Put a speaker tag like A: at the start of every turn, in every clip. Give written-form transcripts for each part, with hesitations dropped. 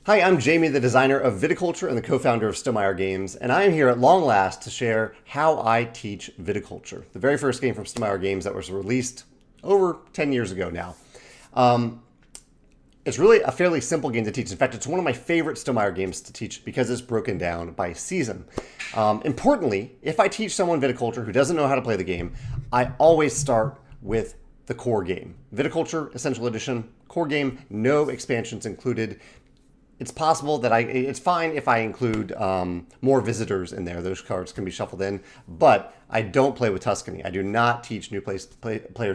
A: Hi, I'm Jamey, the designer of Viticulture and the co-founder of Stonemaier Games, and I am here at long last to share how I teach viticulture, the very first game from Stonemaier Games that was released over 10 years ago now. It's really a fairly simple game to teach. In fact, it's one of my favorite Stonemaier games to teach because it's broken down by season. Importantly, if I teach someone viticulture who doesn't know how to play the game, I always start with the core game. Viticulture Essential Edition, core game, no expansions included. It's possible that it's fine if I include more visitors in there. Those cards can be shuffled in, but I don't play with Tuscany. I do not teach new players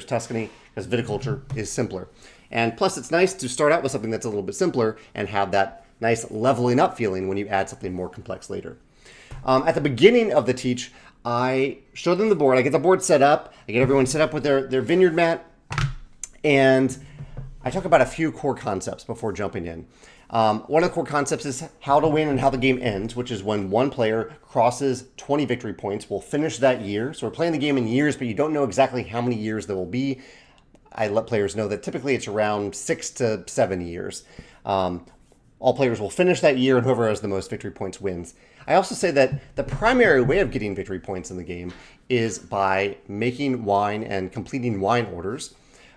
A: Tuscany because viticulture is simpler. And plus, it's nice to start out with something that's a little bit simpler and have that nice leveling up feeling when you add something more complex later. At the beginning of the teach, I show them the board. I get the board set up. I get everyone set up with their vineyard mat. And I talk about a few core concepts before jumping in. One of the core concepts is how to win and how the game ends, which is when one player crosses 20 victory points. We'll finish that year. So we're playing the game in years, but you don't know exactly how many years there will be. I let players know that typically it's around 6 to 7 years. All players will finish that year, and whoever has the most victory points wins. I also say that the primary way of getting victory points in the game is by making wine and completing wine orders,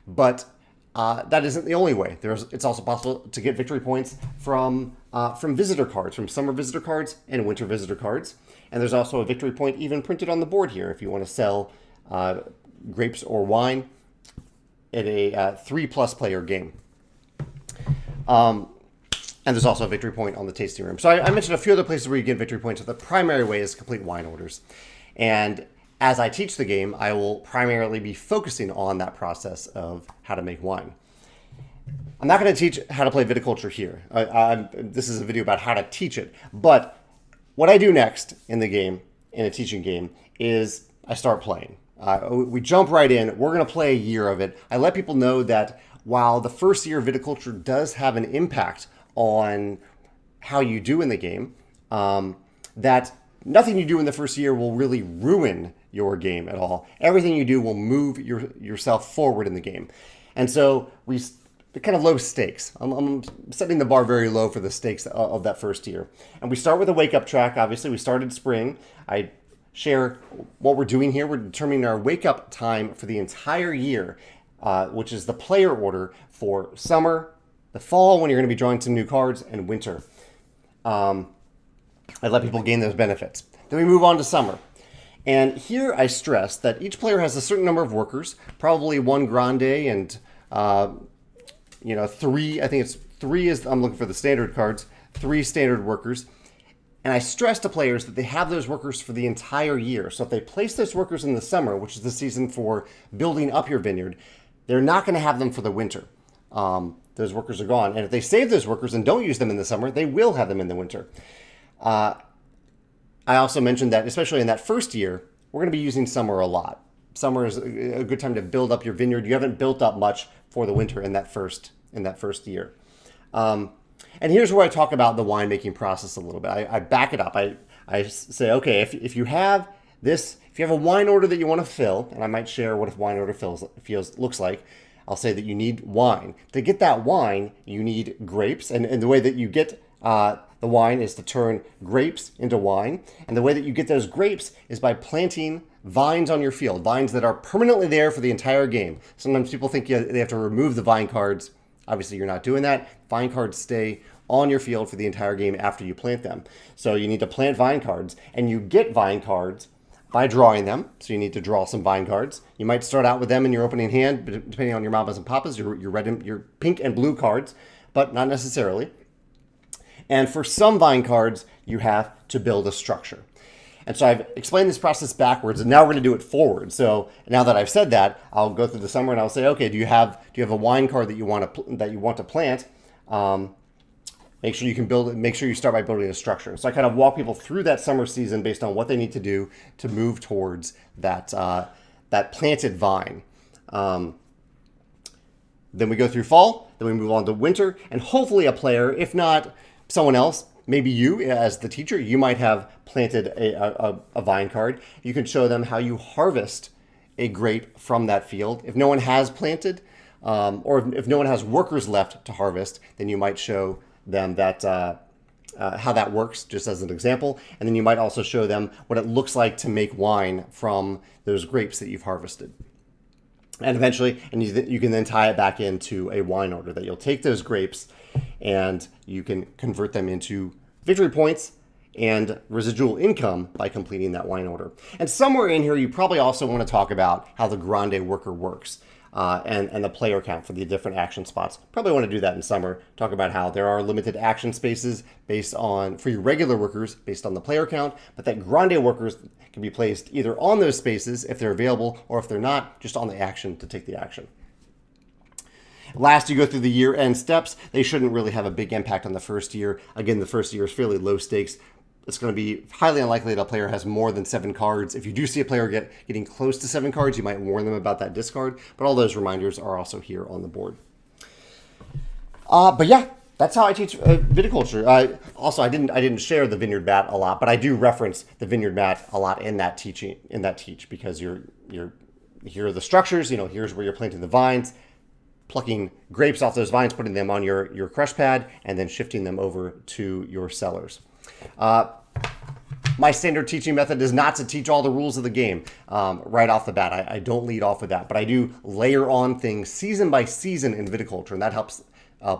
A: but that isn't the only way. It's also possible to get victory points from visitor cards, from summer visitor cards and winter visitor cards. And there's also a victory point even printed on the board here if you want to sell grapes or wine in a 3+ player game. And there's also a victory point on the tasting room. So I mentioned a few other places where you get victory points, but the primary way is complete wine orders. And as I teach the game, I will primarily be focusing on that process of how to make wine. I'm not going to teach how to play viticulture here. This is a video about how to teach it. But what I do next in the game, in a teaching game, is I start playing. We jump right in. We're going to play a year of it. I let people know that while the first year of viticulture does have an impact on how you do in the game, that nothing you do in the first year will really ruin your game at all. Everything you do will move yourself forward in the game. And so they're kind of low stakes. I'm setting the bar very low for the stakes of that first year. And we start with a wake-up track. Obviously, we started spring. I share what we're doing here. We're determining our wake-up time for the entire year, which is the player order for summer, the fall, when you're going to be drawing some new cards, and winter. I let people gain those benefits. Then we move on to summer. And here I stress that each player has a certain number of workers, probably one grande and, 3, I think it's 3 is, I'm looking for the standard cards, 3 standard workers. And I stress to players that they have those workers for the entire year. So if they place those workers in the summer, which is the season for building up your vineyard, they're not going to have them for the winter. Those workers are gone. And if they save those workers and don't use them in the summer, they will have them in the winter. I also mentioned that, especially in that first year, we're going to be using summer a lot. Summer is a good time to build up your vineyard. You haven't built up much for the winter in that first year. And here's where I talk about the winemaking process a little bit. I back it up. I say, okay, if you have this, if you have a wine order that you want to fill, and I might share what a wine order looks like, I'll say that you need wine. To get that wine, you need grapes, and the way that you get the wine is to turn grapes into wine. And the way that you get those grapes is by planting vines on your field, vines that are permanently there for the entire game. Sometimes people think they have to remove the vine cards. Obviously, you're not doing that. Vine cards stay on your field for the entire game after you plant them. So you need to plant vine cards, and you get vine cards by drawing them. So you need to draw some vine cards. You might start out with them in your opening hand, but depending on your mamas and papas, your pink and blue cards, but not necessarily. And for some vine cards, you have to build a structure. And so I've explained this process backwards, and now we're going to do it forward. So now that I've said that, I'll go through the summer and I'll say, okay, do you have a wine card that you want to plant? Make sure you can build it. Make sure you start by building a structure. So I kind of walk people through that summer season based on what they need to do to move towards that planted vine. Then we go through fall. Then we move on to winter, and hopefully a player, if not someone else, maybe you as the teacher, you might have planted a vine card. You can show them how you harvest a grape from that field. If no one has planted, or if no one has workers left to harvest, then you might show them that how that works, just as an example. And then you might also show them what it looks like to make wine from those grapes that you've harvested. And eventually, you can then tie it back into a wine order that you'll take those grapes and you can convert them into victory points and residual income by completing that wine order. And somewhere in here, you probably also want to talk about how the Grande worker works. And the player count for the different action spots. Probably want to do that in summer. Talk about how there are limited action spaces for your regular workers based on the player count, but that Grande workers can be placed either on those spaces if they're available, or if they're not, just on the action to take the action. Last, you go through the year-end steps. They shouldn't really have a big impact on the first year. Again, the first year is fairly low stakes. It's going to be highly unlikely that a player has more than 7 cards. If you do see a player getting close to 7 cards, you might warn them about that discard. But all those reminders are also here on the board. But yeah, that's how I teach viticulture. Also, I didn't share the vineyard mat a lot, but I do reference the vineyard mat a lot in that teach because here are the structures. Here's where you're planting the vines, plucking grapes off those vines, putting them on your crush pad, and then shifting them over to your cellars. My standard teaching method is not to teach all the rules of the game right off the bat. I don't lead off with that, but I do layer on things season by season in viticulture, and that helps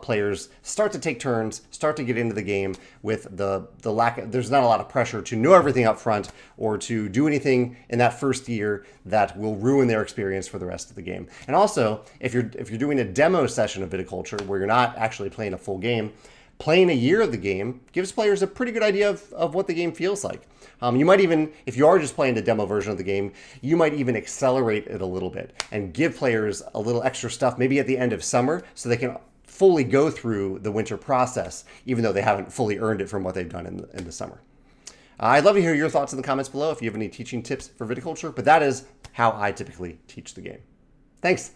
A: players start to take turns, start to get into the game with the lack. There's not a lot of pressure to know everything up front or to do anything in that first year that will ruin their experience for the rest of the game. And also, if you're doing a demo session of viticulture where you're not actually playing a full game, playing a year of the game gives players a pretty good idea of what the game feels like. You might even, if you are just playing the demo version of the game, you might even accelerate it a little bit and give players a little extra stuff, maybe at the end of summer, so they can fully go through the winter process, even though they haven't fully earned it from what they've done in the summer. I'd love to hear your thoughts in the comments below if you have any teaching tips for viticulture, but that is how I typically teach the game. Thanks.